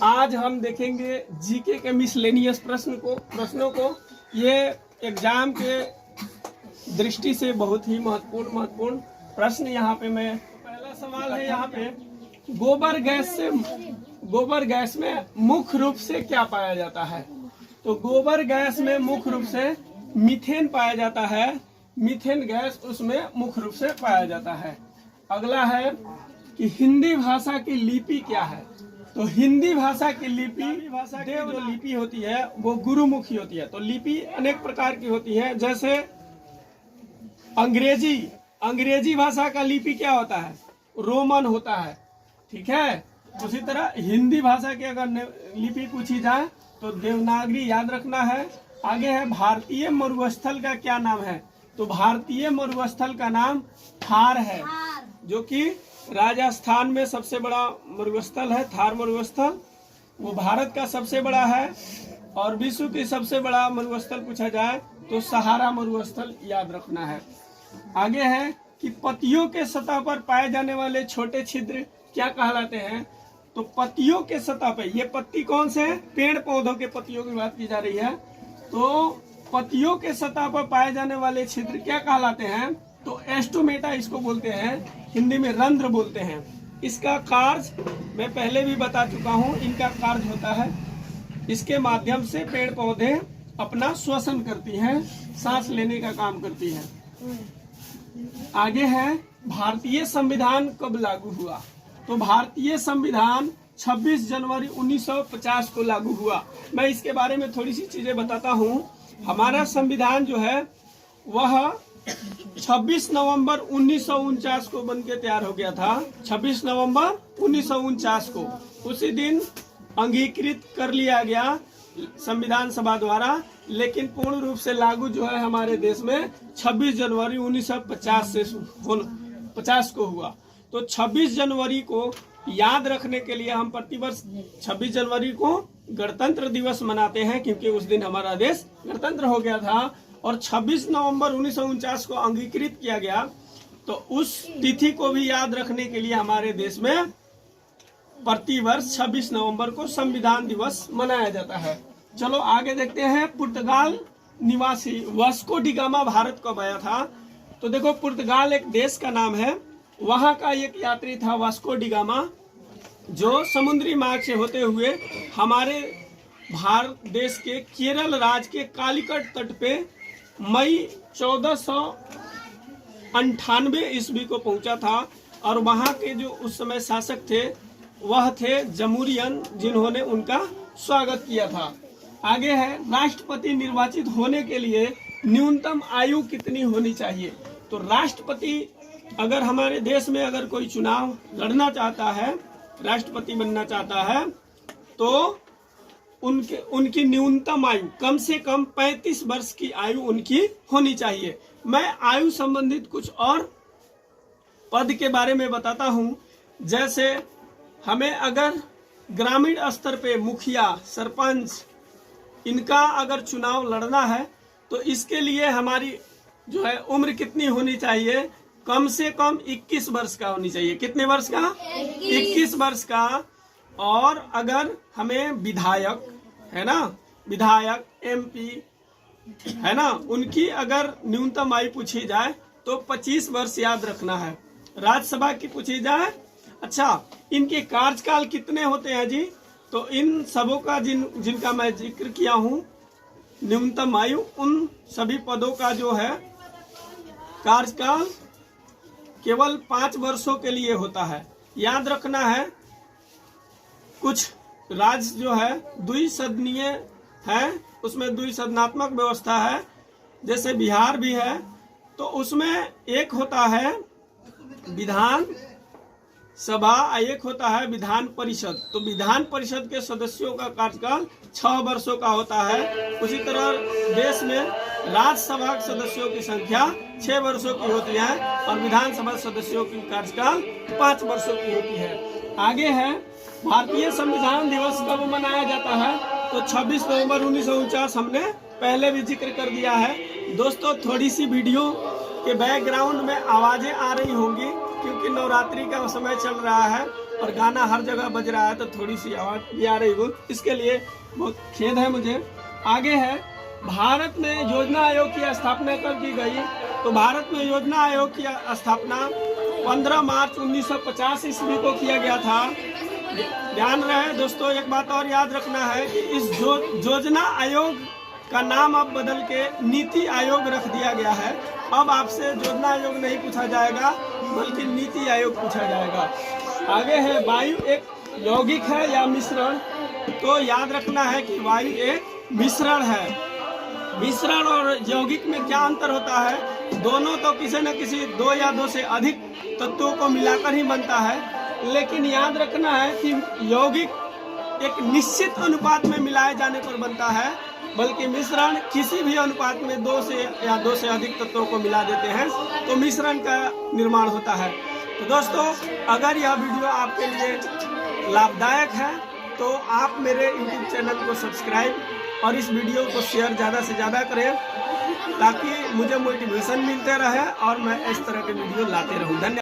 आज हम देखेंगे जीके के मिसलेनियस प्रश्नों को। ये एग्जाम के दृष्टि से बहुत ही महत्वपूर्ण प्रश्न यहाँ पे मैं पहला सवाल है यहाँ पे, गोबर गैस में मुख्य रूप से क्या पाया जाता है? तो गोबर गैस में मुख्य रूप से मीथेन पाया जाता है। मीथेन गैस उसमें मुख्य रूप से पाया जाता है। अगला है कि हिंदी भाषा की लिपि क्या है? तो हिंदी भाषा की लिपि, जो लिपि होती है वो गुरुमुखी होती है। तो लिपि अनेक प्रकार की होती है, जैसे अंग्रेजी भाषा का लिपि क्या होता है? रोमन होता है, ठीक है। उसी तरह हिंदी भाषा की अगर लिपि पूछी जाए तो देवनागरी याद रखना है। आगे है भारतीय मरुस्थल का क्या नाम है? तो भारतीय मरुस्थल का नाम थार है, जो कि राजस्थान में सबसे बड़ा मरुस्थल है। थार मरुस्थल वो भारत का सबसे बड़ा है। और विश्व की सबसे बड़ा मरुस्थल पूछा जाए तो सहारा मरुस्थल याद रखना है। आगे है कि पत्तियों के सतह पर पाए जाने वाले छोटे छिद्र क्या कहलाते हैं? तो पत्तियों के सतह पे, ये पत्ती कौन से है? पेड़ पौधों के पत्तियों की बात की जा रही है। तो पत्तियों के सतह पर पाए जाने वाले छिद्र क्या कहलाते हैं? तो एस्टोमेटा इसको बोलते हैं, हिंदी में रंध्र बोलते हैं। इसका कार्य मैं पहले भी बता चुका हूँ। इनका कार्य होता है, इसके माध्यम से पेड़ पौधे अपना श्वसन करती हैं, सांस लेने का काम करती हैं। आगे है भारतीय संविधान कब लागू हुआ? तो भारतीय संविधान 26 जनवरी 1950 को लागू हुआ। मैं इसके बारे में थोड़ी सी चीजें बताता हूँ। हमारा संविधान जो है वह 26 नवंबर 1949 को बनके तैयार हो गया था। 26 नवंबर 1949 को उसी दिन अंगीकृत कर लिया गया संविधान सभा द्वारा, लेकिन पूर्ण रूप से लागू जो है हमारे देश में 26 जनवरी 1950 को हुआ। तो 26 जनवरी को याद रखने के लिए हम प्रतिवर्ष 26 जनवरी को गणतंत्र दिवस मनाते हैं, क्योंकि उस दिन हमारा देश गणतंत्र हो गया था। और 26 नवंबर 1949 को अंगीकृत किया गया। तो उस तिथि को भी याद रखने के लिए हमारे देश में प्रतिवर्ष 26 नवंबर को संविधान दिवस मनाया जाता है। चलो आगे देखते हैं। पुर्तगाल निवासी वास्को डी गामा भारत कब आया था? तो देखो, पुर्तगाल एक देश का नाम है। वहां का एक यात्री था वास्को डी गामा, जो समुद्री मार्ग से होते हुए हमारे भारत देश के केरल राज्य के कालीकट तट पे मई 1498 ईस्वी को पहुंचा था। और वहां के जो उस समय शासक थे वह थे जमूरियन, जिन्होंने उनका स्वागत किया था। आगे है राष्ट्रपति निर्वाचित होने के लिए न्यूनतम आयु कितनी होनी चाहिए? तो राष्ट्रपति अगर हमारे देश में अगर कोई चुनाव लड़ना चाहता है, राष्ट्रपति बनना चाहता है, तो उनकी न्यूनतम आयु कम से कम 35 वर्ष की आयु उनकी होनी चाहिए। मैं आयु संबंधित कुछ और पद के बारे में बताता हूं। जैसे हमें अगर ग्रामीण स्तर पे मुखिया, सरपंच, इनका अगर चुनाव लड़ना है तो इसके लिए हमारी जो है उम्र कितनी होनी चाहिए? कम से कम 21 वर्ष का होनी चाहिए। कितने वर्ष का? 21 वर्ष का। और अगर हमें विधायक है ना, विधायक, MP है ना, उनकी अगर न्यूनतम आयु पूछी जाए तो 25 वर्ष याद रखना है। राज्यसभा की पूछी जाए, अच्छा, इनके कार्यकाल कितने होते हैं जी? तो इन सबों का जिनका मैं जिक्र किया हूँ, न्यूनतम आयु, उन सभी पदों का जो है कार्यकाल केवल 5 वर्षों के लिए होता है। याद रखना है। कुछ राज्य जो है द्विसदनीय है, उसमें द्विसदनात्मक व्यवस्था है, जैसे बिहार भी है। तो उसमें एक होता है विधान सभा, एक होता है विधान परिषद। तो विधान परिषद के सदस्यों का कार्यकाल 6 वर्षों का होता है। उसी तरह देश में राज्यसभा के सदस्यों की संख्या 6 वर्षों की होती है और विधानसभा सदस्यों की कार्यकाल 5 वर्षों की होती है। आगे है भारतीय संविधान दिवस कब मनाया जाता है? तो 26 नवंबर 1949 हमने पहले भी जिक्र कर दिया है। दोस्तों, थोड़ी सी वीडियो के बैकग्राउंड में आवाजें आ रही होंगी, क्योंकि नवरात्रि का समय चल रहा है और गाना हर जगह बज रहा है तो थोड़ी सी आवाज़ भी आ रही हो, इसके लिए बहुत खेद है मुझे। आगे है, भारत में योजना आयोग की स्थापना कब की गई? तो भारत में योजना आयोग की स्थापना 15 मार्च 1950 ईस्वी को किया गया था। ध्यान रहे दोस्तों, एक बात और याद रखना है कि इस योजना आयोग का नाम अब बदल के नीति आयोग रख दिया गया है। अब आपसे योजना आयोग नहीं पूछा जाएगा बल्कि नीति आयोग पूछा जाएगा। आगे है, वायु एक यौगिक है या मिश्रण? तो याद रखना है कि वायु एक मिश्रण है। मिश्रण और यौगिक में क्या अंतर होता है? दोनों तो किसी न किसी 2 या 2 से अधिक तत्वों को मिलाकर ही बनता है, लेकिन याद रखना है कि यौगिक एक निश्चित अनुपात में मिलाए जाने पर बनता है, बल्कि मिश्रण किसी भी अनुपात में 2 से या 2 से अधिक तत्वों को मिला देते हैं तो मिश्रण का निर्माण होता है। तो दोस्तों, अगर यह वीडियो आपके लिए लाभदायक है तो आप मेरे YouTube चैनल को सब्सक्राइब और इस वीडियो को शेयर ज़्यादा से ज़्यादा करें ताकि मुझे मोटिवेशन मिलते रहे और मैं इस तरह के वीडियो लाते रहूं। धन्यवाद।